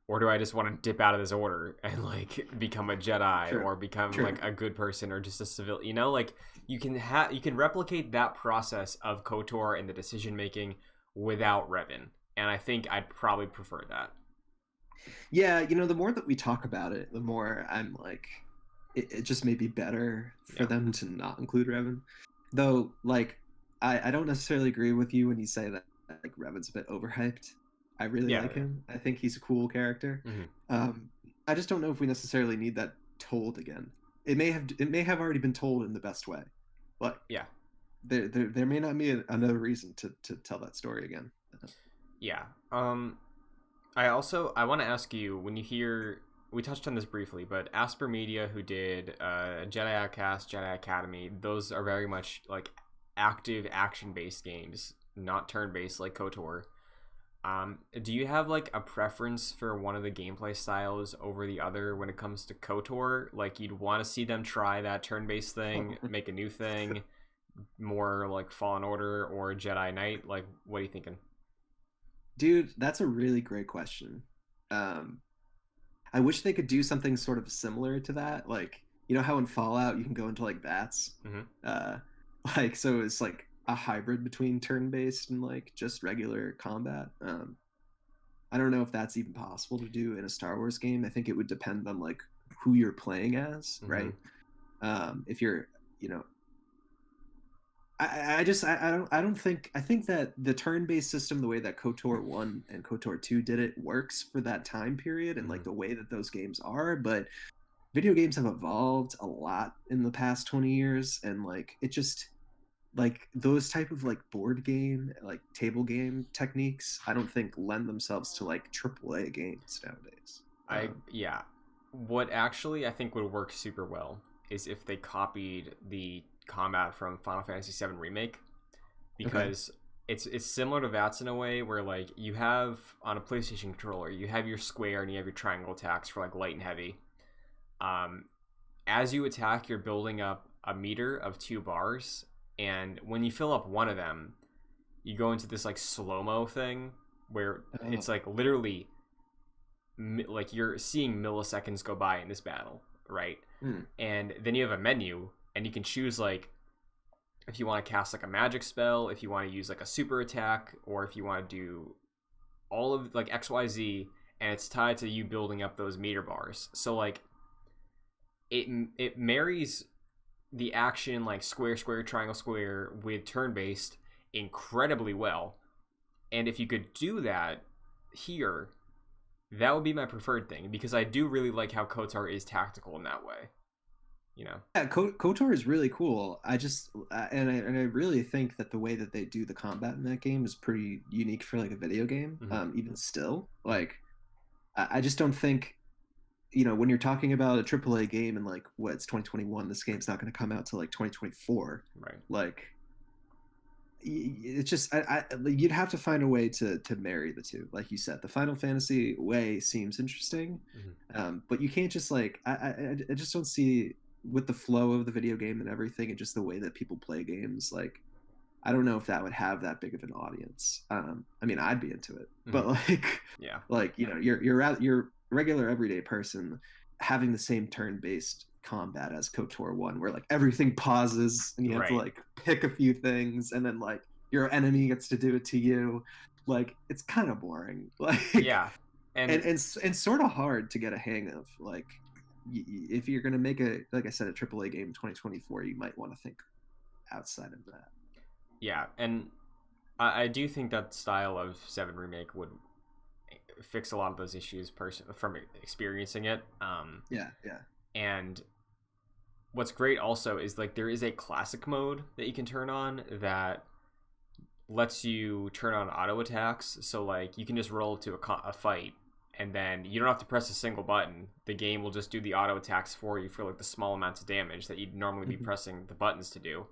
or do I just want to dip out of this order and like become a Jedi or become like a good person or just a civil? You know, like you can replicate that process of KOTOR and the decision making without Revan, and I think I'd probably prefer that. Yeah, the more that we talk about it, the more I'm like, it just may be better for them to not include Revan. Though, like, I don't necessarily agree with you when you say that like Revan's a bit overhyped. I really like him. I think he's a cool character. I just don't know if we necessarily need that told again. It may have already been told in the best way, but there may not be another reason to tell that story again. Yeah. I want to ask you, when you hear, we touched on this briefly, but Asper Media, who did Jedi Outcast, Jedi Academy, those are very much like active action-based games, not turn-based like KOTOR. Do you have like a preference for one of the gameplay styles over the other when it comes to KOTOR? Like you'd want to see them try that turn-based thing, make a new thing, more like Fallen Order or Jedi Knight? Like, what are you thinking? Dude, that's a really great question. I wish they could do something sort of similar to that. Like, you know how in Fallout you can go into like vats? Like, so it's like a hybrid between turn-based and like just regular combat. I don't know if that's even possible to do in a Star Wars game. I think it would depend on like who you're playing as, right? If you're, I think that the turn-based system, the way that KOTOR 1 and KOTOR 2 did it, works for that time period and like the way that those games are, but video games have evolved a lot in the past 20 years, and like it just like those type of like board game, like table game techniques, I don't think lend themselves to like AAA games nowadays. What actually I think would work super well is if they copied the combat from Final Fantasy VII Remake, because it's similar to VATS in a way where like you have on a PlayStation controller, you have your square and you have your triangle attacks for like light and heavy. As you attack, you're building up a meter of 2 bars, and when you fill up one of them, you go into this like slow-mo thing where it's like literally like you're seeing milliseconds go by in this battle, right? And then you have a menu, and you can choose like if you want to cast like a magic spell, if you want to use like a super attack, or if you want to do all of like XYZ, and it's tied to you building up those meter bars. So like it marries the action like square, triangle, square with turn-based incredibly well. And if you could do that here, that would be my preferred thing, because I do really like how KOTOR is tactical in that way. Yeah, KOTOR is really cool. I really think that the way that they do the combat in that game is pretty unique for like a video game. Even still, like I just don't think, when you're talking about a AAA game and like it's 2021, this game's not going to come out till like 2024, right? Like it's just you'd have to find a way to marry the two. Like you said, the Final Fantasy way seems interesting, but you can't just like I just don't see, with the flow of the video game and everything and just the way that people play games, like I don't know if that would have that big of an audience. I mean, I'd be into it, but like like you're regular everyday person having the same turn-based combat as KOTOR 1, where like everything pauses and you have to like pick a few things, and then like your enemy gets to do it to you. Like it's kind of boring. Like and sort of hard to get a hang of. Like if you're gonna make like I said, a AAA game in 2024, you might want to think outside of that. Yeah, and I do think that style of 7 Remake would fix a lot of those issues from experiencing it. And what's great also is like there is a classic mode that you can turn on that lets you turn on auto attacks. So like you can just roll to a fight, and then you don't have to press a single button. The game will just do the auto attacks for you for like the small amounts of damage that you'd normally be pressing the buttons to do.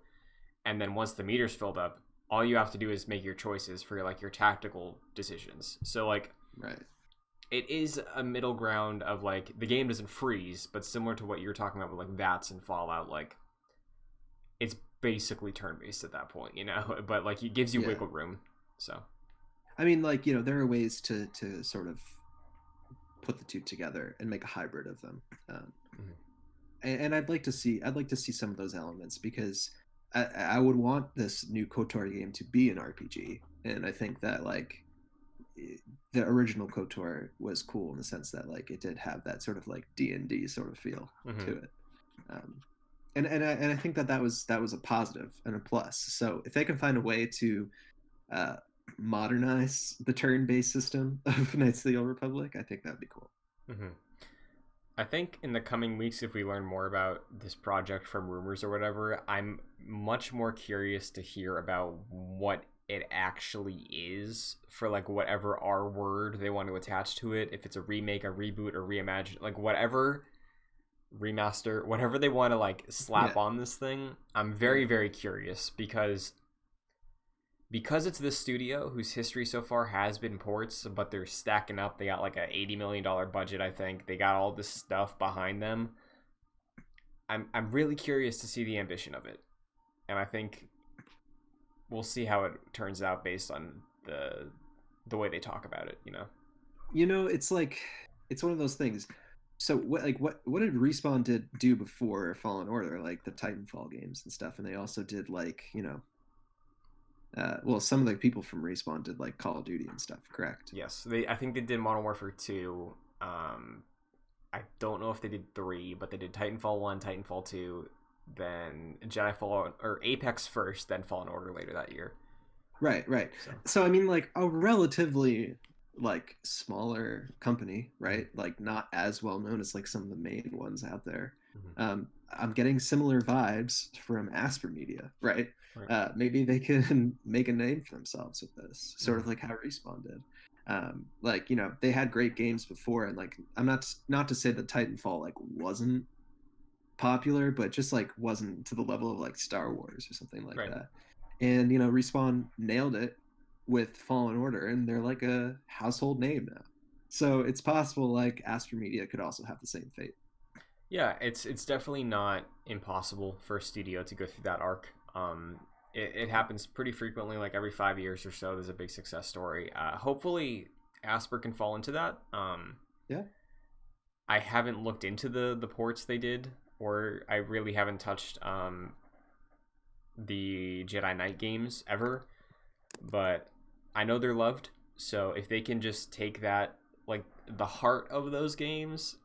And then once the meter's filled up, all you have to do is make your choices for like your tactical decisions. So like it is a middle ground of like the game doesn't freeze, but similar to what you're talking about with like VATS and Fallout, like it's basically turn-based at that point, but like it gives you wiggle room. So I mean, like, there are ways to sort of put the two together and make a hybrid of them. Mhm. And I'd like to see some of those elements, because I would want this new KOTOR game to be an RPG, and I think that like the original KOTOR was cool in the sense that like it did have that sort of like D&D sort of feel to it. And I think that was a positive and a plus. So if they can find a way to modernize the turn-based system of Knights of the Old Republic, I think that'd be cool. Mm-hmm. I think in the coming weeks, if we learn more about this project from rumors or whatever, I'm much more curious to hear about what it actually is, for like whatever R word they want to attach to it. If it's a remake, a reboot, or reimagine, like whatever, remaster, whatever they want to like slap on this thing. I'm very, very curious, because it's this studio whose history so far has been ports, but they're stacking up. They got like a $80 million budget, I think. They got all this stuff behind them. I'm really curious to see the ambition of it. And I think we'll see how it turns out based on the way they talk about it, you know? It's like, it's one of those things. So what did Respawn do before Fallen Order, like the Titanfall games and stuff? And they also did like, well, some of the people from Respawn did like Call of Duty and stuff, correct? Yes, I think they did Modern Warfare 2. I don't know if they did 3, but they did Titanfall 1, Titanfall 2, then Jedi Fallen, or Apex first, then Fallen Order later that year. Right. So I mean, like a relatively like smaller company, right? Like not as well known as like some of the main ones out there. Mm-hmm. I'm getting similar vibes from Asper Media, right? Maybe they can make a name for themselves with this, sort of like how Respawn did. Like, they had great games before, and like, I'm not to say that Titanfall like wasn't popular, but just like wasn't to the level of like Star Wars or something like that. And Respawn nailed it with Fallen Order, and they're like a household name now. So it's possible like Asper Media could also have the same fate. Yeah, it's definitely not impossible for a studio to go through that arc. It happens pretty frequently, like every 5 years or so, there's a big success story. Hopefully Asper can fall into that. Yeah. I haven't looked into the ports they did, or I really haven't touched the Jedi Knight games ever, but I know they're loved. So if they can just take that, like the heart of those games,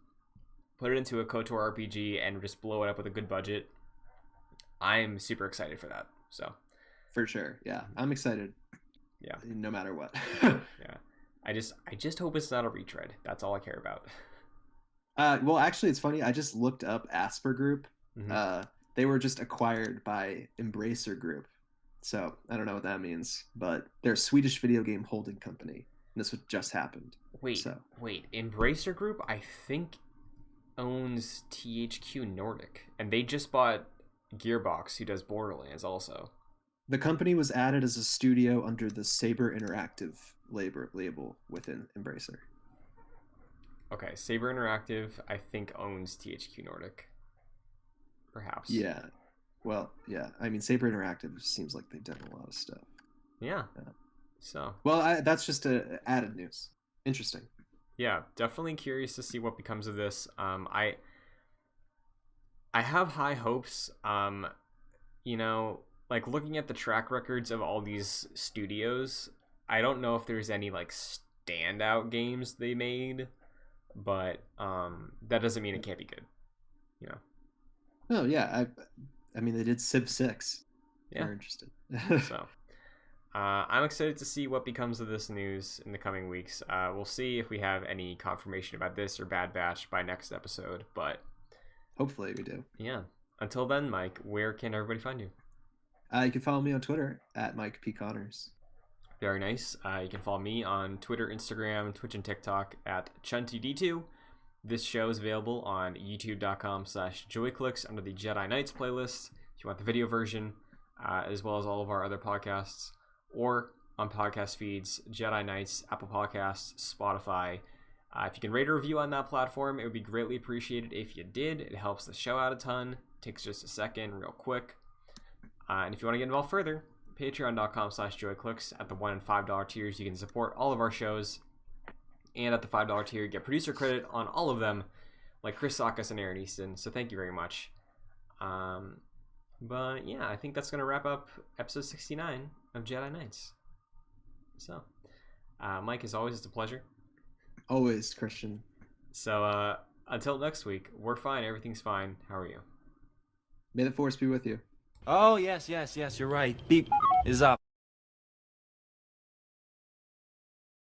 put it into a KOTOR RPG and just blow it up with a good budget, I'm super excited for that. So for sure, yeah, I'm excited. Yeah, no matter what. Yeah, I just hope it's not a retread. That's all I care about. Well, actually, it's funny. I just looked up Asper Group. Mm-hmm. They were just acquired by Embracer Group, so I don't know what that means, but they're a Swedish video game holding company. And this just happened. Wait, Embracer Group, I think, owns THQ Nordic, and they just bought Gearbox, who does Borderlands also. The company was added as a studio under the Saber Interactive label within Embracer. Okay, Saber Interactive, I think, owns THQ Nordic. Perhaps. Yeah. Well, yeah. I mean, Saber Interactive seems like they've done a lot of stuff. Yeah. So. Well, that's just added news. Interesting. Yeah, definitely curious to see what becomes of this. I have high hopes. Like looking at the track records of all these studios, I don't know if there's any like standout games they made, but that doesn't mean it can't be good. Oh yeah, I mean they did Civ 6. Yeah, we're interested. So I'm excited to see what becomes of this news in the coming weeks. We'll see if we have any confirmation about this or Bad Batch by next episode, but hopefully we do. Yeah. Until then, Mike, where can everybody find you? You can follow me on Twitter at Mike P. Connors. Very nice. You can follow me on Twitter, Instagram, Twitch, and TikTok at ChuntyD2. This show is available on youtube.com/joyclicks under the Jedi Knights playlist if you want the video version, as well as all of our other podcasts, or on podcast feeds, Jedi Knights, Apple Podcasts, Spotify. If you can rate a review on that platform, it would be greatly appreciated if you did. It helps the show out a ton. It takes just a second, real quick. And if you want to get involved further, patreon.com/joyclicks. At the $1 and $5 tiers, you can support all of our shows. And at the $5 tier, you get producer credit on all of them, like Chris Sakas and Aaron Easton. So thank you very much. But yeah, I think that's going to wrap up episode 69 of Jedi Knights. So, Mike, as always, it's a pleasure. Always, Christian. So, until next week, we're fine. Everything's fine. How are you? May the Force be with you. Oh, yes, you're right. Beep is up.